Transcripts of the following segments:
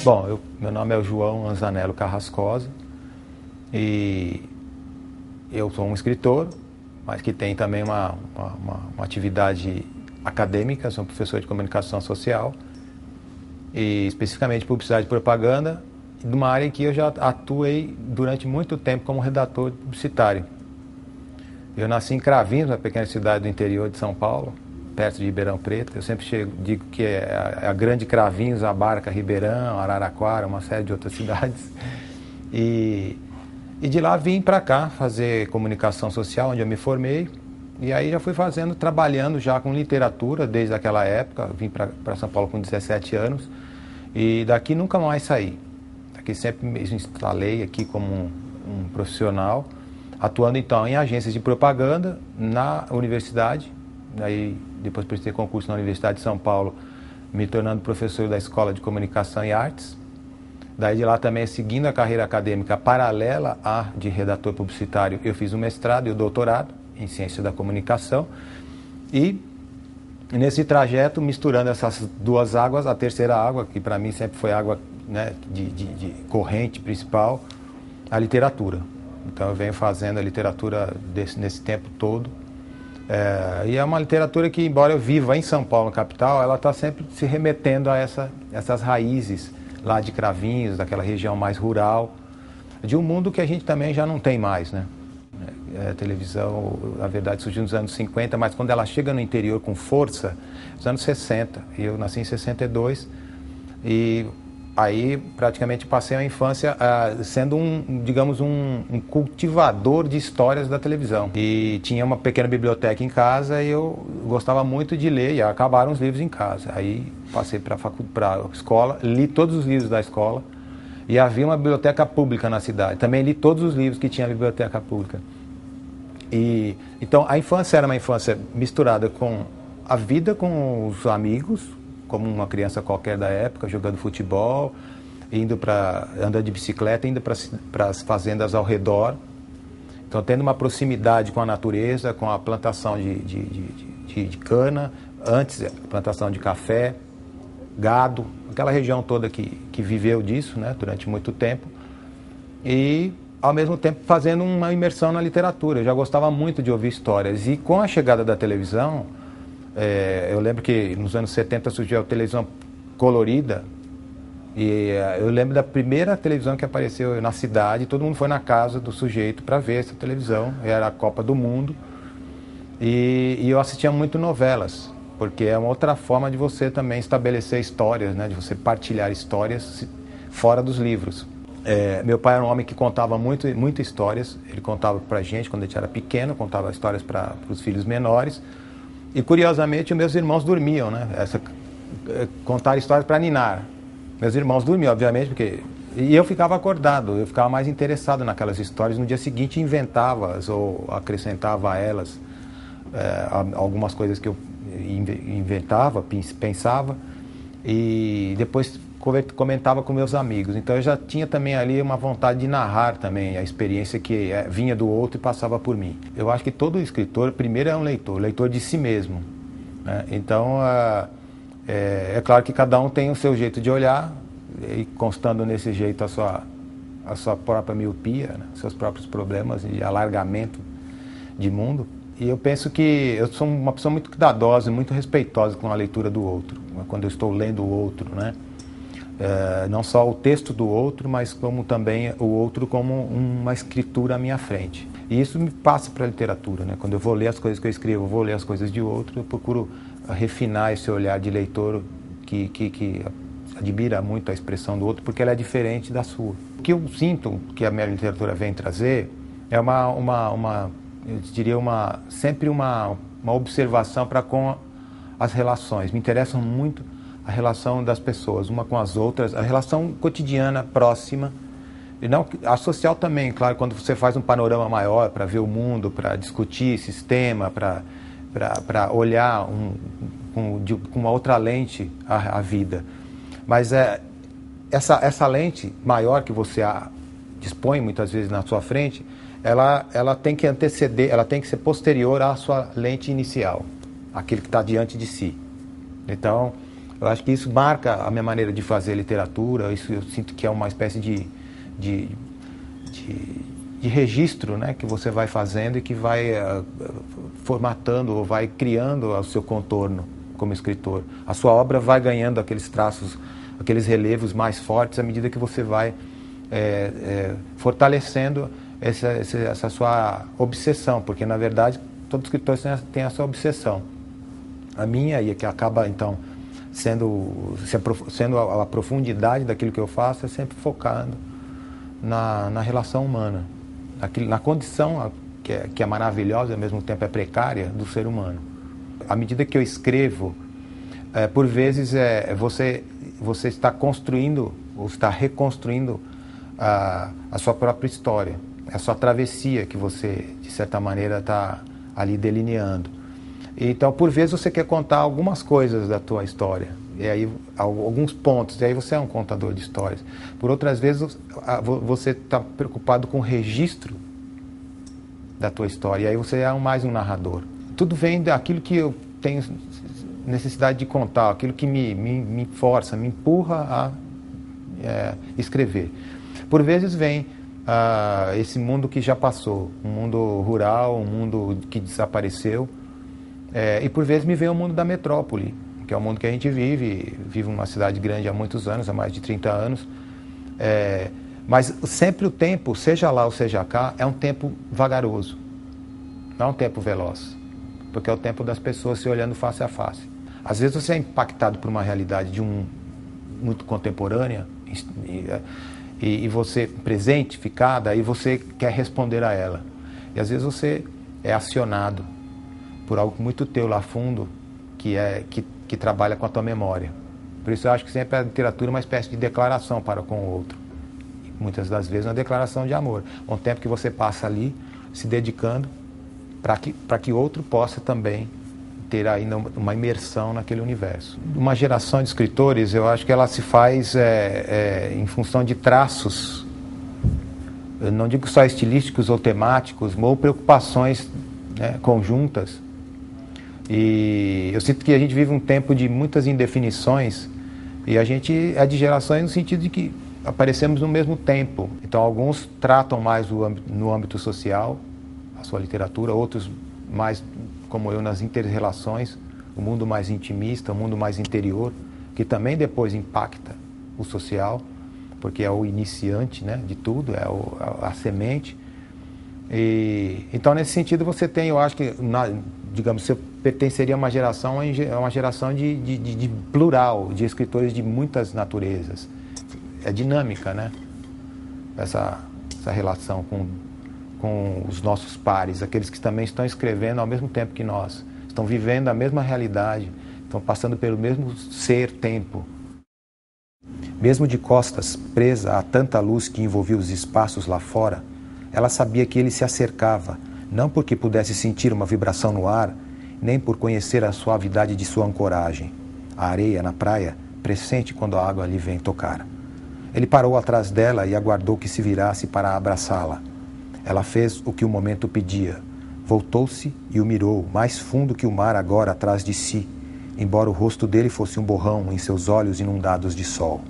Bom, meu nome é João Anzanello Carrascosa e eu sou um escritor, mas que tem também uma atividade acadêmica, sou professor de comunicação social e especificamente publicidade e propaganda, de uma área em que eu já atuei durante muito tempo como redator publicitário. Eu nasci em Cravinhos, uma pequena cidade do interior de São Paulo, perto de Ribeirão Preto. Eu sempre digo que é a grande Cravinhos, a Barca, Ribeirão, Araraquara, uma série de outras cidades. E de lá vim para cá fazer comunicação social, onde eu me formei. E aí já fui trabalhando já com literatura desde aquela época. Vim para São Paulo com 17 anos e daqui nunca mais saí. Daqui sempre me instalei aqui como um profissional, atuando então em agências de propaganda na universidade. Daí depois prestei concurso na Universidade de São Paulo, me tornando professor da Escola de Comunicação e Artes. Daí de lá também, seguindo a carreira acadêmica paralela à de redator publicitário, eu fiz o mestrado e o doutorado em Ciência da Comunicação. E nesse trajeto, misturando essas duas águas, a terceira água, que para mim sempre foi água, né, de corrente principal, a literatura. Então eu venho fazendo a literatura nesse tempo todo. E é uma literatura que, embora eu viva em São Paulo, capital, ela está sempre se remetendo a essas raízes lá de Cravinhos, daquela região mais rural, de um mundo que a gente também já não tem mais, né? A televisão, na verdade, surgiu nos anos 50, mas quando ela chega no interior com força, nos anos 60. Eu nasci em 62 e aí praticamente passei a infância sendo digamos, um cultivador de histórias da televisão. E tinha uma pequena biblioteca em casa e eu gostava muito de ler, e acabaram os livros em casa. Aí passei para a escola, li todos os livros da escola e havia uma biblioteca pública na cidade. Também li todos os livros que tinha na biblioteca pública. E então a infância era uma infância misturada com a vida com os amigos, como uma criança qualquer da época, jogando futebol, andando de bicicleta, indo para as fazendas ao redor. Então, tendo uma proximidade com a natureza, com a plantação de cana, antes a plantação de café, gado, aquela região toda que viveu disso, né, durante muito tempo. E, ao mesmo tempo, fazendo uma imersão na literatura. Eu já gostava muito de ouvir histórias. E com a chegada da televisão, eu lembro que nos anos 70 surgiu a televisão colorida e eu lembro da primeira televisão que apareceu na cidade. Todo mundo foi na casa do sujeito para ver essa televisão, era a Copa do Mundo, e eu assistia muito novelas, porque é uma outra forma de você também estabelecer histórias, né? De você partilhar histórias fora dos livros. Meu pai era um homem que contava muitas histórias. Ele contava pra gente quando a gente era pequeno, contava histórias para os filhos menores. E, curiosamente, meus irmãos dormiam, né? Contar histórias para ninar. Meus irmãos dormiam, obviamente, e eu ficava acordado, eu ficava mais interessado naquelas histórias. No dia seguinte, inventava-as ou acrescentava a elas algumas coisas que eu inventava, pensava, e depois comentava com meus amigos. Então, eu já tinha também ali uma vontade de narrar também a experiência que vinha do outro e passava por mim. Eu acho que todo escritor, primeiro, é um leitor de si mesmo, né? Então, é claro que cada um tem o seu jeito de olhar, e constando nesse jeito a sua própria miopia, né? Seus próprios problemas de alargamento de mundo. E eu penso que eu sou uma pessoa muito cuidadosa, muito respeitosa com a leitura do outro, quando eu estou lendo o outro, né? Não só o texto do outro, mas como também o outro como uma escritura à minha frente. E isso me passa para a literatura, né? Quando eu vou ler as coisas que eu escrevo, vou ler as coisas de outro, eu procuro refinar esse olhar de leitor que admira muito a expressão do outro, porque ela é diferente da sua. O que eu sinto que a minha literatura vem trazer é eu diria sempre uma observação para com as relações. Me interessam muito a relação das pessoas, uma com as outras, a relação cotidiana, próxima. E não, a social também, claro, quando você faz um panorama maior para ver o mundo, para discutir sistema, para olhar com uma outra lente a vida. Mas essa lente maior que você dispõe muitas vezes na sua frente, ela tem que anteceder, ela tem que ser posterior à sua lente inicial, aquele que está diante de si. Então, Eu acho que isso marca a minha maneira de fazer literatura. Isso eu sinto que é uma espécie de, de registro, né, que você vai fazendo e que vai formatando ou vai criando o seu contorno como escritor. A sua obra vai ganhando aqueles traços, aqueles relevos mais fortes à medida que você vai fortalecendo essa sua obsessão, porque na verdade todo escritor tem essa obsessão. A minha, e que acaba então sendo a profundidade daquilo que eu faço, é sempre focando na relação humana, na condição que é maravilhosa e ao mesmo tempo é precária do ser humano. À medida que eu escrevo, por vezes você está construindo ou está reconstruindo a sua própria história, a sua travessia que você, de certa maneira, está ali delineando. Então, por vezes, você quer contar algumas coisas da tua história, e aí alguns pontos, e aí você é um contador de histórias. Por outras vezes, você está preocupado com o registro da tua história, e aí você é mais um narrador. Tudo vem daquilo que eu tenho necessidade de contar, aquilo que me força, me empurra a escrever. Por vezes vem esse mundo que já passou, um mundo rural, um mundo que desapareceu, e por vezes me vem o mundo da metrópole, que é o mundo que a gente vive numa cidade grande há muitos anos, há mais de 30 anos, mas sempre o tempo, seja lá ou seja cá, é um tempo vagaroso, não é um tempo veloz, porque é o tempo das pessoas se olhando face a face. Às vezes você é impactado por uma realidade muito contemporânea, e você presentificada, e você quer responder a ela. E às vezes você é acionado por algo muito teu lá fundo, que trabalha com a tua memória. Por isso eu acho que sempre a literatura é uma espécie de declaração para com o outro. E muitas das vezes uma declaração de amor. Um tempo que você passa ali se dedicando para que outro possa também ter ainda uma imersão naquele universo. Uma geração de escritores, eu acho que ela se faz em função de traços, eu não digo só estilísticos ou temáticos, ou preocupações, né, conjuntas. E eu sinto que a gente vive um tempo de muitas indefinições, e a gente é de gerações no sentido de que aparecemos no mesmo tempo. Então alguns tratam mais no âmbito social, a sua literatura, outros mais, como eu, nas inter-relações, o mundo mais intimista, o mundo mais interior, que também depois impacta o social, porque é o iniciante, né, de tudo, é a semente. E então, nesse sentido, você tem, eu acho que, digamos, você pertenceria a uma geração de plural, de escritores de muitas naturezas. É dinâmica, né, essa relação com os nossos pares, aqueles que também estão escrevendo ao mesmo tempo que nós, estão vivendo a mesma realidade, estão passando pelo mesmo ser-tempo. Mesmo de costas, presa a tanta luz que envolvia os espaços lá fora, ela sabia que ele se acercava, não porque pudesse sentir uma vibração no ar, nem por conhecer a suavidade de sua ancoragem. A areia na praia pressente quando a água lhe vem tocar. Ele parou atrás dela e aguardou que se virasse para abraçá-la. Ela fez o que o momento pedia. Voltou-se e o mirou, mais fundo que o mar agora atrás de si, embora o rosto dele fosse um borrão em seus olhos inundados de sol.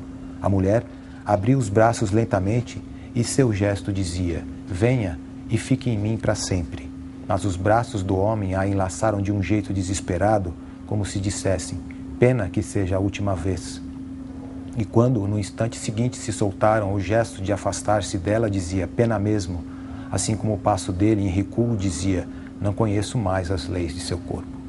A mulher abriu os braços lentamente e seu gesto dizia: venha e fique em mim para sempre. Mas os braços do homem a enlaçaram de um jeito desesperado, como se dissessem: pena que seja a última vez. E quando, no instante seguinte, se soltaram, o gesto de afastar-se dela dizia: pena mesmo, assim como o passo dele em recuo dizia: não conheço mais as leis de seu corpo.